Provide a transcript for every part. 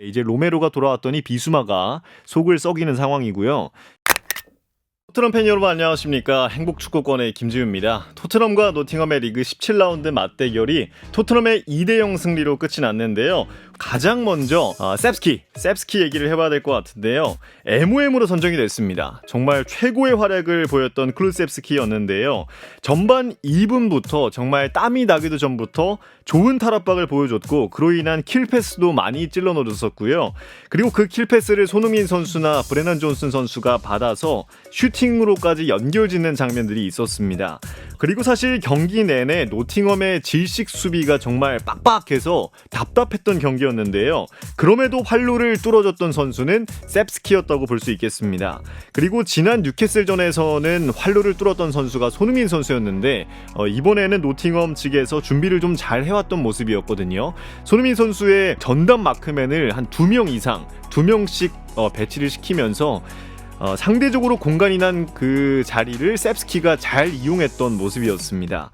이제 로메로가 돌아왔더니 비수마가 속을 썩이는 상황이고요. 토트넘 팬 여러분 안녕하십니까. 행복축구권의 김지우입니다. 토트넘과 노팅엄의 리그 17라운드 맞대결이 토트넘의 2대0 승리로 끝이 났는데요. 가장 먼저 셉스키 얘기를 해봐야 될 것 같은데요. MOM으로 선정이 됐습니다. 정말 최고의 활약을 보였던 클루셉스키였는데요. 전반 2분부터 정말 땀이 나기도 전부터 좋은 탈압박을 보여줬고 그로 인한 킬패스도 많이 찔러 넣어줬었고요. 그리고 그 킬패스를 손흥민 선수나 브레넌 존슨 선수가 받아서 슈팅으로까지 연결짓는 장면들이 있었습니다. 그리고 사실 경기 내내 노팅엄의 질식 수비가 정말 빡빡해서 답답했던 경기였는데요. 그럼에도 활로를 뚫어줬던 선수는 셉스키였다고 볼 수 있겠습니다. 그리고 지난 뉴캐슬전에서는 활로를 뚫었던 선수가 손흥민 선수였는데 이번에는 노팅엄 측에서 준비를 좀 잘 해왔던 모습이었거든요. 손흥민 선수의 전담 마크맨을 한 2명 이상, 2명씩 배치를 시키면서 상대적으로 공간이 난 그 자리를 셉스키가 잘 이용했던 모습이었습니다.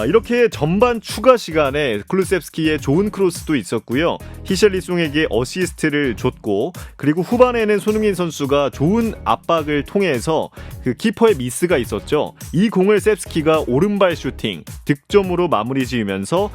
이렇게 전반 추가 시간에 클루셉스키의 좋은 크로스도 있었고요. 히샬리송에게 어시스트를 줬고 그리고 후반에는 손흥민 선수가 좋은 압박을 통해서 그 키퍼의 미스가 있었죠. 이 공을 셉스키가 오른발 슈팅 득점으로 마무리 지으면서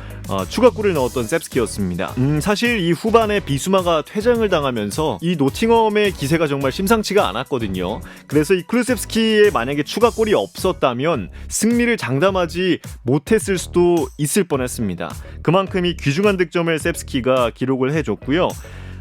추가골을 넣었던 셉스키였습니다. 사실 이 후반에 비수마가 퇴장을 당하면서 이 노팅엄의 기세가 정말 심상치가 않았거든요. 그래서 이 클루셉스키의 만약에 추가골이 없었다면 승리를 장담하지 못했을 수도 있을 뻔했습니다. 그만큼 이 귀중한 득점을 셉스키가 기록을 해줬고요.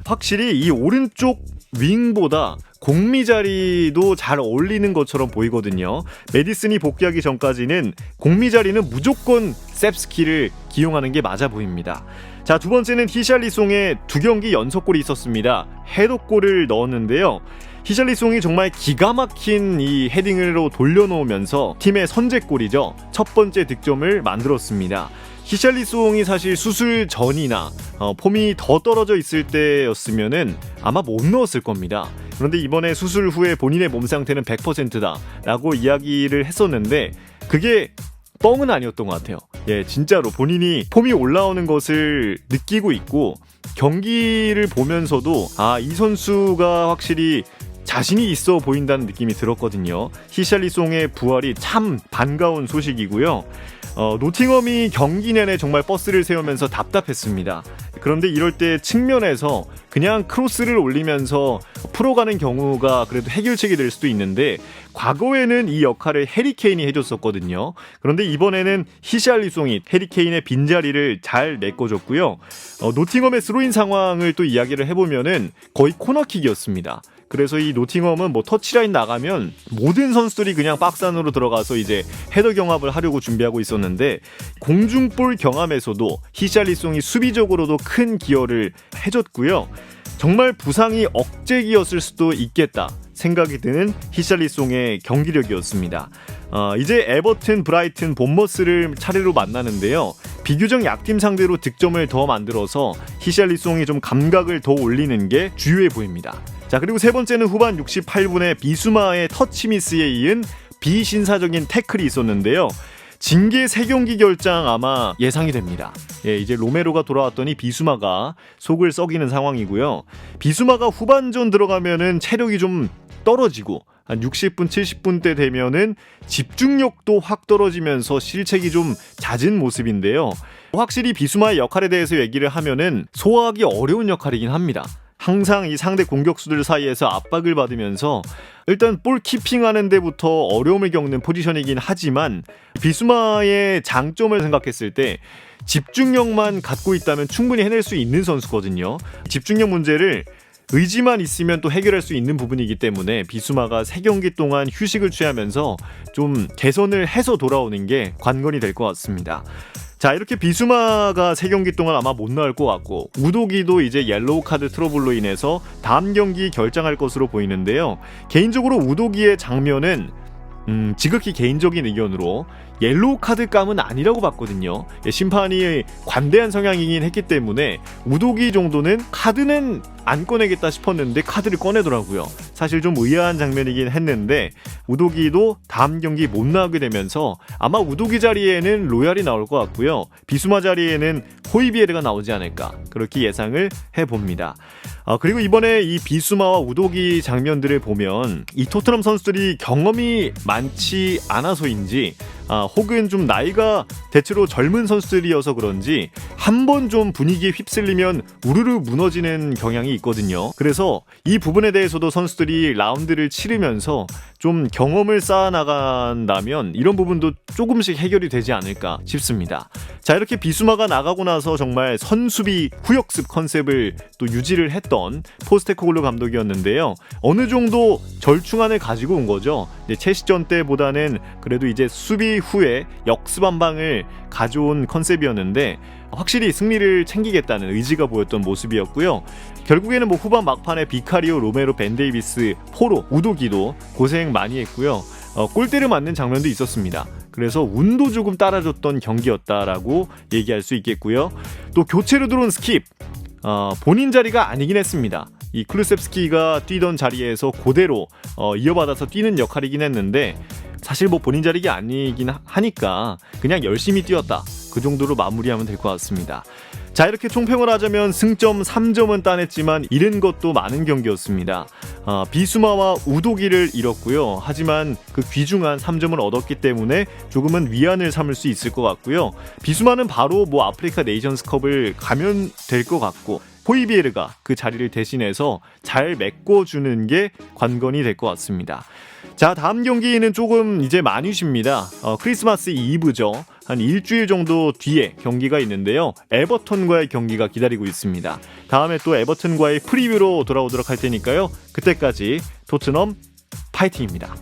확실히 이 오른쪽 윙보다 공미 자리도 잘 어울리는 것처럼 보이거든요. 메디슨이 복귀하기 전까지는 공미 자리는 무조건 셉스키를 기용하는 게 맞아 보입니다. 자, 두 번째는 히샬리송의 2경기 연속골이 있었습니다. 헤더골을 넣었는데요. 히샬리송이 정말 기가 막힌 이 헤딩으로 돌려놓으면서 팀의 선제골이죠. 첫 번째 득점을 만들었습니다. 히샬리송이 사실 수술 전이나 폼이 더 떨어져 있을 때였으면은 아마 못 넣었을 겁니다. 그런데 이번에 수술 후에 본인의 몸 상태는 100%다 라고 이야기를 했었는데 그게 뻥은 아니었던 것 같아요. 예, 진짜로 본인이 폼이 올라오는 것을 느끼고 있고 경기를 보면서도 이 선수가 확실히 자신이 있어 보인다는 느낌이 들었거든요. 히샬리송의 부활이 참 반가운 소식이고요. 노팅엄이 경기 내내 정말 버스를 세우면서 답답했습니다. 그런데 이럴 때 측면에서 그냥 크로스를 올리면서 풀어가는 경우가 그래도 해결책이 될 수도 있는데 과거에는 이 역할을 해리케인이 해줬었거든요. 그런데 이번에는 히샬리송이 해리케인의 빈자리를 잘 메꿔줬고요. 노팅엄의 스로인 상황을 또 이야기를 해보면은 거의 코너킥이었습니다. 그래서 이 노팅엄은 터치라인 나가면 모든 선수들이 그냥 박스 안으로 들어가서 이제 헤더 경합을 하려고 준비하고 있었는데 공중볼 경합에서도 히샬리송이 수비적으로도 큰 기여를 해줬고요. 정말 부상이 억제기였을 수도 있겠다 생각이 드는 히샬리송의 경기력이었습니다. 이제 에버튼, 브라이튼, 본머스를 차례로 만나는데요. 비교적 약팀 상대로 득점을 더 만들어서 히샬리송이 좀 감각을 더 올리는 게 주요해 보입니다. 자, 그리고 세 번째는 후반 68분에 비수마의 터치미스에 이은 비신사적인 태클이 있었는데요. 징계 3경기 결장 아마 예상이 됩니다. 예, 이제 로메로가 돌아왔더니 비수마가 속을 썩이는 상황이고요. 비수마가 후반전 들어가면은 체력이 좀 떨어지고 한 60분, 70분 대 되면은 집중력도 확 떨어지면서 실책이 좀 잦은 모습인데요. 확실히 비수마의 역할에 대해서 얘기를 하면은 소화하기 어려운 역할이긴 합니다. 항상 이 상대 공격수들 사이에서 압박을 받으면서 일단 볼 키핑하는 데부터 어려움을 겪는 포지션이긴 하지만 비수마의 장점을 생각했을 때 집중력만 갖고 있다면 충분히 해낼 수 있는 선수거든요. 집중력 문제를 의지만 있으면 또 해결할 수 있는 부분이기 때문에 비수마가 3경기 동안 휴식을 취하면서 좀 개선을 해서 돌아오는 게 관건이 될 것 같습니다. 자, 이렇게 비수마가 3경기 동안 아마 못 나올 것 같고 우도기도 이제 옐로우 카드 트러블로 인해서 다음 경기 결장할 것으로 보이는데요. 개인적으로 우도기의 장면은 지극히 개인적인 의견으로 옐로우 카드 감은 아니라고 봤거든요. 심판이 관대한 성향이긴 했기 때문에 우도기 정도는 카드는 안 꺼내겠다 싶었는데 카드를 꺼내더라고요. 사실 좀 의아한 장면이긴 했는데 우도기도 다음 경기 못 나오게 되면서 아마 우도기 자리에는 로얄이 나올 것 같고요. 비수마 자리에는 호이비에르가 나오지 않을까 그렇게 예상을 해봅니다. 그리고 이번에 이 비수마와 우도기 장면들을 보면 이 토트넘 선수들이 경험이 많지 않아서인지 혹은 좀 나이가 대체로 젊은 선수들이어서 그런지 한 번 좀 분위기에 휩쓸리면 우르르 무너지는 경향이 있거든요. 그래서 이 부분에 대해서도 선수들이 라운드를 치르면서 좀 경험을 쌓아나간다면 이런 부분도 조금씩 해결이 되지 않을까 싶습니다. 자, 이렇게 비수마가 나가고 나서 정말 선수비 후역습 컨셉을 또 유지를 했던 포스테코글루 감독이었는데요. 어느 정도 절충안을 가지고 온 거죠. 채시전 때보다는 그래도 이제 수비 후에 역습 한 방을 가져온 컨셉이었는데 확실히 승리를 챙기겠다는 의지가 보였던 모습이었고요. 결국에는 뭐 후반 막판에 비카리오, 로메로, 벤데이비스, 포로, 우도기도 고생 많이 했고요. 골대를 맞는 장면도 있었습니다. 그래서 운도 조금 따라줬던 경기였다라고 얘기할 수 있겠고요. 또 교체로 들어온 스킵, 본인 자리가 아니긴 했습니다. 이 클루셉스키가 뛰던 자리에서 그대로 이어받아서 뛰는 역할이긴 했는데 사실 뭐 본인 자리가 아니긴 하니까 그냥 열심히 뛰었다. 그 정도로 마무리하면 될 것 같습니다. 자, 이렇게 총평을 하자면 승점 3점은 따냈지만 잃은 것도 많은 경기였습니다. 비수마와 우도기를 잃었고요. 하지만 그 귀중한 3점을 얻었기 때문에 조금은 위안을 삼을 수 있을 것 같고요. 비수마는 바로 뭐 아프리카 네이션스컵을 가면 될 것 같고 호이비에르가 그 자리를 대신해서 잘 메꿔주는 게 관건이 될 것 같습니다. 자, 다음 경기는 조금 이제 많이 쉽니다. 크리스마스 이브죠. 한 일주일 정도 뒤에 경기가 있는데요. 에버턴과의 경기가 기다리고 있습니다. 다음에 또 에버턴과의 프리뷰로 돌아오도록 할 테니까요. 그때까지 토트넘 파이팅입니다.